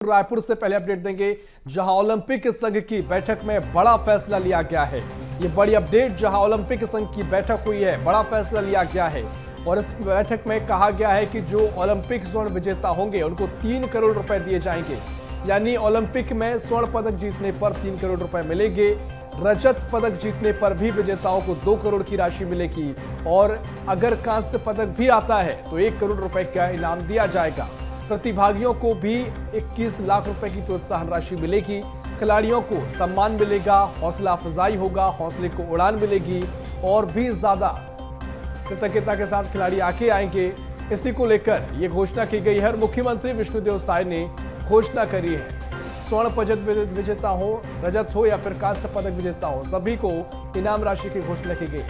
रायपुर से पहले अपडेट देंगे, जहां ओलंपिक संघ की बैठक में बड़ा फैसला लिया गया है। ये बड़ी अपडेट, जहां ओलंपिक संघ की बैठक हुई है, बड़ा फैसला लिया गया है और इस बैठक में कहा गया है कि जो ओलंपिक स्वर्ण विजेता होंगे उनको 3 करोड़ रुपए दिए जाएंगे। यानी ओलंपिक में स्वर्ण पदक जीतने पर 3 करोड़ रुपए मिलेंगे। रजत पदक जीतने पर भी विजेताओं को 2 करोड़ की राशि मिलेगी और अगर कांस्य पदक भी आता है तो 1 करोड़ रुपए का इनाम दिया जाएगा। प्रतिभागियों को भी 21 लाख रुपए की प्रोत्साहन राशि मिलेगी। खिलाड़ियों को सम्मान मिलेगा, हौसला अफजाई होगा, हौसले को उड़ान मिलेगी और भी ज्यादा कृतज्ञता के साथ खिलाड़ी आगे आएंगे। इसी को लेकर ये घोषणा की गई है और मुख्यमंत्री विष्णुदेव साय ने घोषणा करी है। स्वर्ण पदक विजेता हो, रजत हो या फिर कांस्य पदक विजेता हो, सभी को इनाम राशि की घोषणा की गई।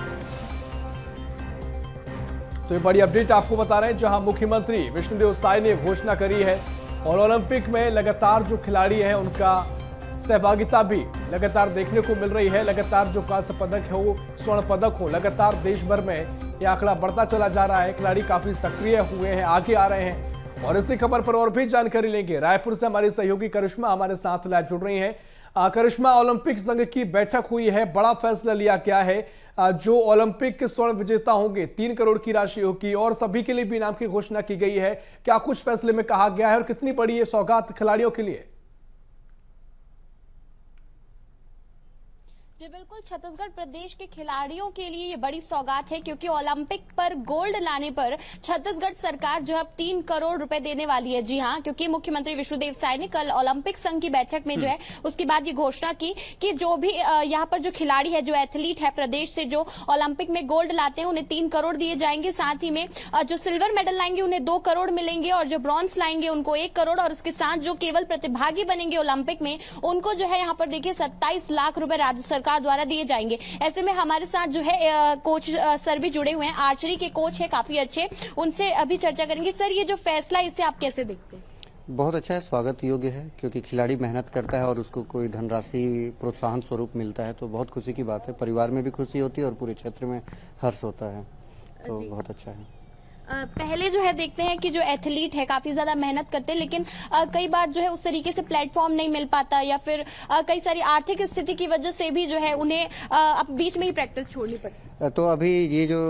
तो ये बड़ी अपडेट आपको बता रहे हैं, जहां मुख्यमंत्री विष्णुदेव साय ने घोषणा करी है और ओलंपिक में लगातार जो खिलाड़ी हैं उनका सहभागिता भी लगातार देखने को मिल रही है। लगातार जो कांस्य पदक हो, स्वर्ण पदक हो, लगातार देश भर में ये आंकड़ा बढ़ता चला जा रहा है। खिलाड़ी काफी सक्रिय हुए हैं, आगे आ रहे हैं और इसी खबर पर और भी जानकारी लेंगे। रायपुर से हमारी सहयोगी करिश्मा हमारे साथ लाइव जुड़ रही हैं। करिश्मा, ओलंपिक संघ की बैठक हुई है, बड़ा फैसला लिया गया है। जो ओलंपिक के स्वर्ण विजेता होंगे 3 करोड़ की राशि होगी और सभी के लिए भी इनाम की घोषणा की गई है। क्या कुछ फैसले में कहा गया है और कितनी बड़ी ये सौगात खिलाड़ियों के लिए? जी बिल्कुल, छत्तीसगढ़ प्रदेश के खिलाड़ियों के लिए ये बड़ी सौगात है क्योंकि ओलंपिक पर गोल्ड लाने पर छत्तीसगढ़ सरकार जो है 3 करोड़ रुपए देने वाली है। जी हाँ, क्योंकि मुख्यमंत्री विष्णुदेव साय ने कल ओलंपिक संघ की बैठक में जो है उसके बाद ये घोषणा की कि जो भी यहाँ पर जो खिलाड़ी है, जो एथलीट है प्रदेश से, जो ओलंपिक में गोल्ड लाते हैं उन्हें 3 करोड़ दिए जाएंगे। साथ ही में जो सिल्वर मेडल लाएंगे उन्हें 2 करोड़ मिलेंगे और जो ब्रॉन्ज लाएंगे उनको 1 करोड़ और उसके साथ जो केवल प्रतिभागी बनेंगे ओलंपिक में उनको जो है यहाँ पर देखिए 27 लाख रुपए राज्य सरकार द्वारा दिए जाएंगे। ऐसे में हमारे साथ जो है कोच सर भी जुड़े हुए हैं, आर्चरी के कोच है काफी अच्छे, उनसे अभी चर्चा करेंगे। सर, ये जो फैसला है इसे आप कैसे देखते हैं? बहुत अच्छा है, स्वागत योग्य है क्योंकि खिलाड़ी मेहनत करता है और उसको कोई धनराशि प्रोत्साहन स्वरूप मिलता है तो बहुत खुशी की बात है। परिवार में भी खुशी होती है और पूरे क्षेत्र में हर्ष होता है, तो बहुत अच्छा है। पहले जो है देखते हैं कि जो एथलीट है काफी ज्यादा मेहनत करते हैं, लेकिन कई बार जो है उस तरीके से प्लेटफॉर्म नहीं मिल पाता या फिर कई सारी आर्थिक स्थिति की वजह से भी जो है उन्हें अब बीच में ही प्रैक्टिस छोड़नी पड़ती है। तो अभी ये जो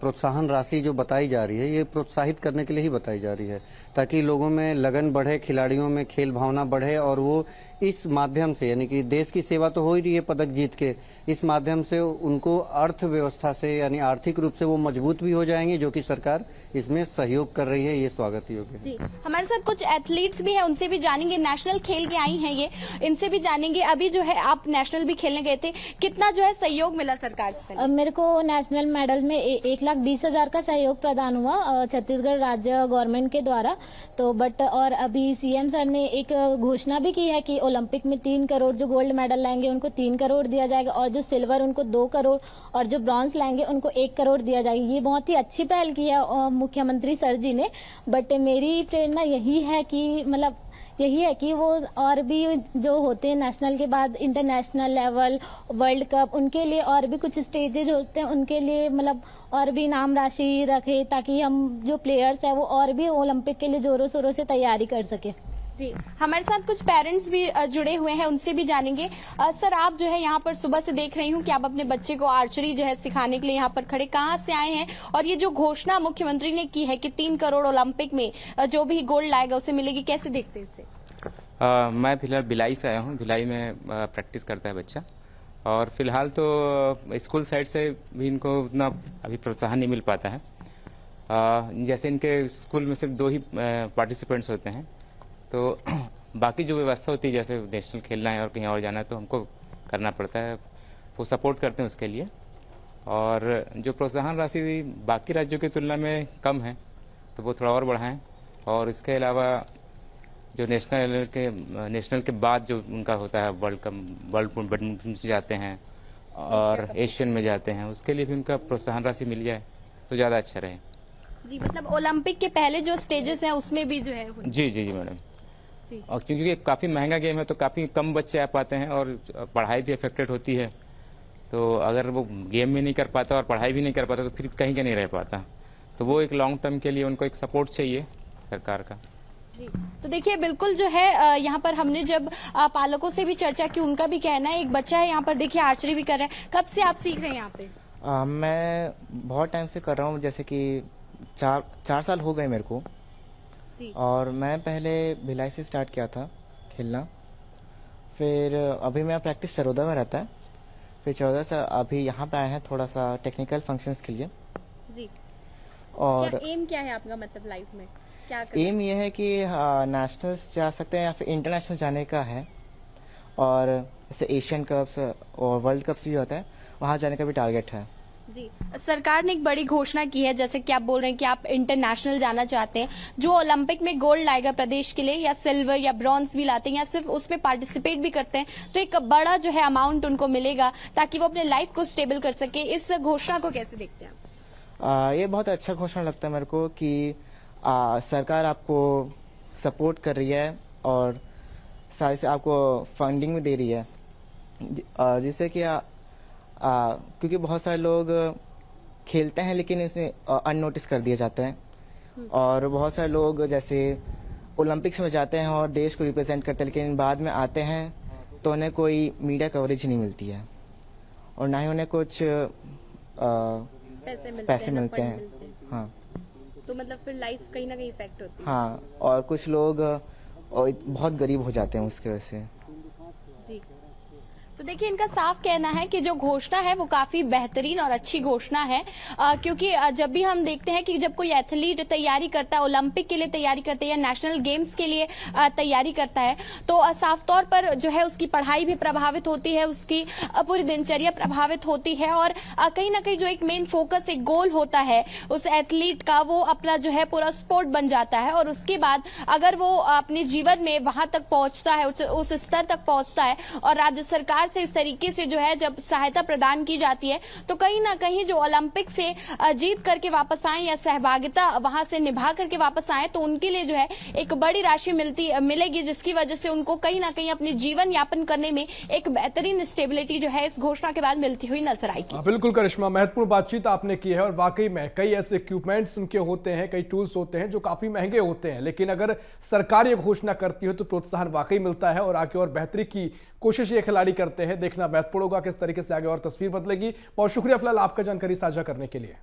प्रोत्साहन राशि जो बताई जा रही है ये प्रोत्साहित करने के लिए ही बताई जा रही है ताकि लोगों में लगन बढ़े, खिलाड़ियों में खेल भावना बढ़े और वो इस माध्यम से, यानी कि देश की सेवा तो हो ही रही है पदक जीत के, इस माध्यम से उनको अर्थव्यवस्था से यानी आर्थिक रूप से वो मजबूत भी हो जाएंगे, जो कि सरकार इसमें सहयोग कर रही है। ये स्वागत योग्य है। जी, हमारे साथ कुछ एथलीट्स भी हैं, उनसे भी जानेंगे। नेशनल खेल के आई हैं ये, इनसे भी जानेंगे। अभी जो है आप नेशनल भी खेलने गए थे, कितना जो है सहयोग मिला सरकार से? मेरे को नेशनल मेडल में 1,20,000 का सहयोग प्रदान हुआ छत्तीसगढ़ राज्य गवर्नमेंट के द्वारा। तो बट और अभी सीएम सर ने एक घोषणा भी की है कि ओलंपिक में 3 करोड़ जो गोल्ड मेडल लाएंगे उनको 3 करोड़ दिया जाएगा और जो सिल्वर उनको 2 करोड़ और जो ब्रॉन्ज लाएंगे उनको 1 करोड़ दिया जाएगा। ये बहुत ही अच्छी पहल की है मुख्यमंत्री सर जी ने। बट मेरी प्रेरणा यही है कि मतलब यही है कि वो और भी जो होते हैं नेशनल के बाद इंटरनेशनल लेवल, वर्ल्ड कप, उनके लिए और भी कुछ स्टेजेज होते हैं, उनके लिए मतलब और भी इनाम राशि रखे ताकि हम जो प्लेयर्स हैं वो और भी ओलंपिक के लिए जोरों शोरों से तैयारी कर सके। जी, हमारे साथ कुछ पेरेंट्स भी जुड़े हुए हैं, उनसे भी जानेंगे। सर, आप जो है यहाँ पर सुबह से देख रही हूँ कि आप अपने बच्चे को आर्चरी जो है सिखाने के लिए यहाँ पर खड़े, कहाँ से आए हैं और ये जो घोषणा मुख्यमंत्री ने की है कि 3 करोड़ ओलंपिक में जो भी गोल्ड लाएगा उसे मिलेगी, कैसे देखते हैं इसे? मैं फिलहाल भिलाई से आया हूँ। भिलाई में प्रैक्टिस करता है बच्चा और फिलहाल तो स्कूल साइड से भी इनको उतना अभी प्रोत्साहन नहीं मिल पाता है। जैसे इनके स्कूल में सिर्फ 2 ही पार्टिसिपेंट्स होते हैं, तो बाकी जो व्यवस्था होती है जैसे नेशनल खेलना है और कहीं और जाना है तो हमको करना पड़ता है, वो सपोर्ट करते हैं उसके लिए। और जो प्रोत्साहन राशि बाकी राज्यों की तुलना में कम है तो वो थोड़ा और बढ़ाएं। और इसके अलावा जो नेशनल के बाद जो उनका होता है वर्ल्ड बैडमिंटन से जाते हैं और एशियन में जाते हैं, उसके लिए भी उनका प्रोत्साहन राशि मिल जाए तो ज़्यादा अच्छा रहे। जी, मतलब ओलंपिक के पहले जो स्टेजेस हैं उसमें भी जो है जी मैडम। और क्योंकि ये काफ़ी महंगा गेम है तो काफ़ी कम बच्चे आ पाते हैं और पढ़ाई भी अफेक्टेड होती है, तो अगर वो गेम भी नहीं कर पाता और पढ़ाई भी नहीं कर पाता तो फिर कहीं का नहीं रह पाता। तो वो एक लॉन्ग टर्म के लिए उनको एक सपोर्ट चाहिए सरकार का। जी। तो देखिए बिल्कुल जो है यहाँ पर हमने जब पालकों से भी चर्चा की, उनका भी कहना है, एक बच्चा है यहाँ पर देखिए आर्चरी भी कर रहा है। कब से आप सीख रहे हैं यहाँ पे? मैं बहुत टाइम से कर रहा हूँ, जैसे कि 4 साल हो गए मेरे को। जी। और मैं पहले भिलाई से स्टार्ट किया था खेलना, फिर अभी मेरा प्रैक्टिस चरोदा में रहता है, फिर चरोदा से अभी यहाँ पे आए हैं थोड़ा सा टेक्निकल फंक्शंस के लिए। जी। और क्या एम क्या है आपका, मतलब लाइफ में क्या एम ये है कि नेशनल्स जा सकते हैं या फिर इंटरनेशनल जाने का है, और जैसे एशियन कप्स और वर्ल्ड कप्स भी होता है, वहाँ जाने का भी टारगेट है। जी। सरकार ने एक बड़ी घोषणा की है, जैसे कि आप बोल रहे हैं कि आप इंटरनेशनल जाना चाहते हैं। जो ओलंपिक में गोल्ड लाएगा प्रदेश के लिए, या सिल्वर या ब्रॉन्ज भी लाते हैं, या सिर्फ उसमें पार्टिसिपेट भी करते हैं, तो एक बड़ा जो है अमाउंट उनको मिलेगा ताकि वो अपने लाइफ को स्टेबल कर सके। इस घोषणा को कैसे देखते हैं आप? ये बहुत अच्छा घोषणा लगता है मेरे को कि सरकार आपको सपोर्ट कर रही है और साथ से आपको फंडिंग भी दे रही है, जिससे कि क्योंकि बहुत सारे लोग खेलते हैं लेकिन इसे अननोटिस कर दिए जाते हैं, और बहुत सारे लोग जैसे ओलंपिक्स में जाते हैं और देश को रिप्रेजेंट करते हैं, लेकिन बाद में आते हैं तो उन्हें कोई मीडिया कवरेज नहीं मिलती है, और ना ही उन्हें कुछ पैसे मिलते हैं। हाँ, तो मतलब फिर लाइफ कहीं ना कहीं इफेक्ट होती है। हाँ, और कुछ लोग बहुत गरीब हो जाते हैं उसकी वजह से। जी। तो देखिए इनका साफ कहना है कि जो घोषणा है वो काफी बेहतरीन और अच्छी घोषणा है, क्योंकि जब भी हम देखते हैं कि जब कोई एथलीट तैयारी करता है, ओलंपिक के लिए तैयारी करता है या नेशनल गेम्स के लिए तैयारी करता है, तो साफ तौर पर जो है उसकी पढ़ाई भी प्रभावित होती है, उसकी पूरी दिनचर्या प्रभावित होती है, और कहीं ना कहीं जो एक मेन फोकस, एक गोल होता है उस एथलीट का, वो अपना जो है पूरा स्पोर्ट बन जाता है। और उसके बाद अगर वो अपने जीवन में वहां तक पहुंचता है, उस स्तर तक पहुंचता है, और राज्य सरकार से इस तरीके से जो है जब सहायता प्रदान की जाती है, तो कहीं ना कहीं जो ओलंपिक से जीत करके वापस आए या सहभागिता वहां से निभा करके वापस आए, तो उनके लिए जो है एक बड़ी राशि मिलेगी, जिसकी वजह से उनको कहीं ना कहीं अपने जीवन यापन करने में एक बेहतरीन स्टेबिलिटी जो है इस घोषणा के बाद मिलती हुई नजर आएगी। बिल्कुल करिश्मा, महत्वपूर्ण बातचीत आपने की है, और वाकई में कई ऐसे इक्विपमेंट्स उनके होते हैं, कई टूल्स होते हैं जो काफी महंगे होते हैं, लेकिन अगर सरकार ये घोषणा करती है तो प्रोत्साहन वाकई मिलता है और आगे और बेहतरी की कोशिश ये खिलाड़ी करते हैं। देखना महत्वपूर्ण होगा किस तरीके से आगे और तस्वीर बदलेगी। बहुत शुक्रिया फिलहाल आपका जानकारी साझा करने के लिए।